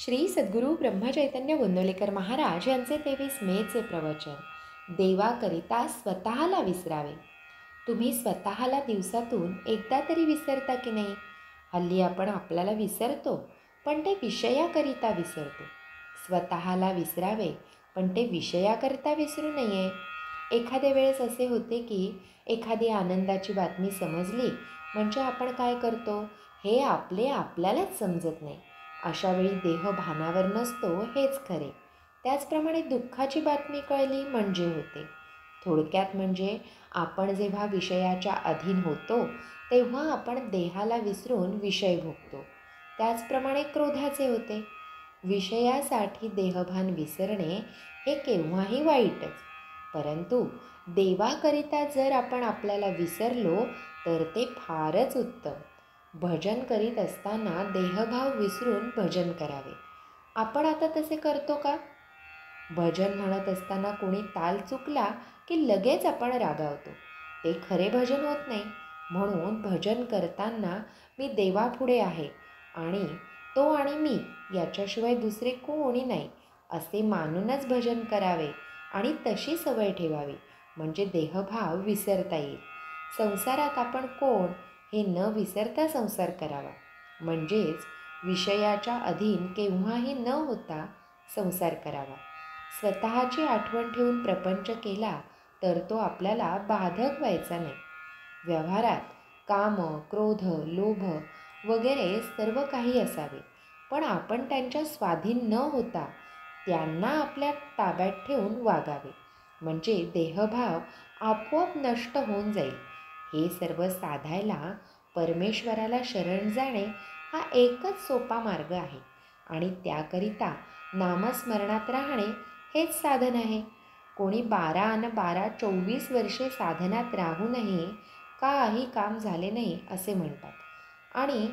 श्री सद्गुरू ब्रह्मचैतन्य गोंदवलेकर महाराज यांचे 23 मेचे प्रवचन. देवाकरिता स्वतःला विसरावे. तुम्ही स्वतःला दिवसातून एकदा तरी विसरता की नाही? हल्ली आपण आपल्याला विसरतो, पण ते विषयाकरिता विसरतो. स्वतःला विसरावे, पण ते विषयाकरिता विसरू नये. एखाद्या वेळेस असे होते की एखादी आनंदाची बातमी समजली म्हणजे आपण काय करतो हे आपल्यालाच समजत नाही. अशावेळी देह भानावर नसतो हेच खरे. त्याचप्रमाणे दुःखाची बातमी कळली म्हणजे होते. थोडक्यात म्हणजे आपण जेव्हा विषयाच्या अधीन होतो तेव्हा आपण देहाला विसरून विषय भोगतो. त्याचप्रमाणे क्रोधाचे होते. विषयासाठी देहभान विसरणे हे केव्हाही वाईटच, परंतु देवाकरिता जर आपण आपल्याला विसरलो तर ते फारच उत्तम. भजन करीत असताना देहभाव विसरून भजन करावे. आपण आता तसे करतो का? भजन म्हणत असताना कोणी ताल चुकला की लगेच आपण रागावतो. ते खरे भजन होत नाही. म्हणून भजन करताना मी देवापुढे आहे आणि तो आणि मी याच्याशिवाय दुसरे कोणी नाही असे मानूनच भजन करावे आणि तशी सवय ठेवावी, म्हणजे देहभाव विसरता येईल. संसारात आपण कोण हे न विसरता संसार करावा, म्हणजेच विषयाच्या अधीन केव्हाही न होता संसार करावा. स्वतःची आठवण ठेवून प्रपंच केला तर तो आपल्याला बाधक व्हायचा नाही. व्यवहारात काम, क्रोध, लोभ वगैरे सर्व काही असावे, पण आपण त्यांच्या स्वाधीन न होता त्यांना आपल्या ताब्यात ठेवून वागावे, म्हणजे देहभाव आपोआप नष्ट होऊन जाईल. हे सर्व साधायला परमेश्वराला शरण जाणे हा एकच सोपा मार्ग आहे आणि त्याकरिता नामस्मरणात राहणे हेच साधन आहे. कोणी 12 अन 12 24 वर्षे साधनात राहूनही काही काम झाले नाही असे म्हणतात आणि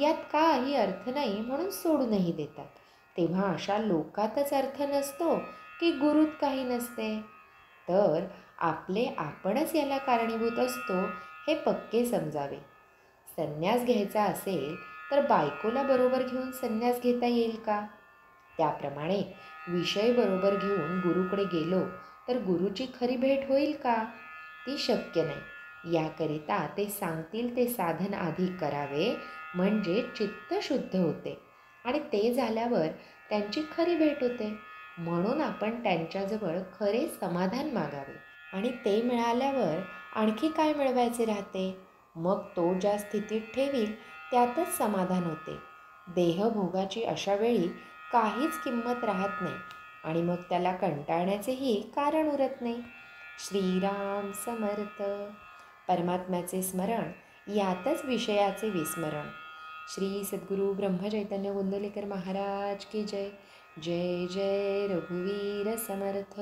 यात काही अर्थ नाही म्हणून सोडूनही देतात. तेव्हा अशा लोकातच अर्थ नसतो की गुरूत काही नसते? तर आपणच याला कारणीभूत असतो हे पक्के समजावे. संन्यास घ्यायचा असेल तर बायकोला बरोबर घेऊन संन्यास घेता येईल का? त्याप्रमाणे विषय बरोबर घेऊन गुरुकडे गेलो तर गुरुची खरी भेट होईल का? ती शक्य नाही. याकरिता ते सांगतील ते साधन आधी करावे, म्हणजे चित्त शुद्ध होते आणि ते झाल्यावर त्यांची खरी भेट होते. म्हणून आपण त्यांच्याजवळ खरे समाधान मागावे आणि ते मिळाल्यावर आणखी काय मिळवायचे राहते? मग तो ज्या स्थितीत ठेवील त्यातच समाधान होते. देहभोगाची अशा वेळी काहीच किंमत राहत नाही आणि मग त्याला कंटाळण्याचेही कारण उरत नाही. श्रीराम समर्थ. परमात्म्याचे स्मरण यातच विषयाचे विस्मरण. श्री सद्गुरू ब्रह्मचैतन्य गोंदवलेकर महाराज की जय. जय जय रघुवीर समर्थ.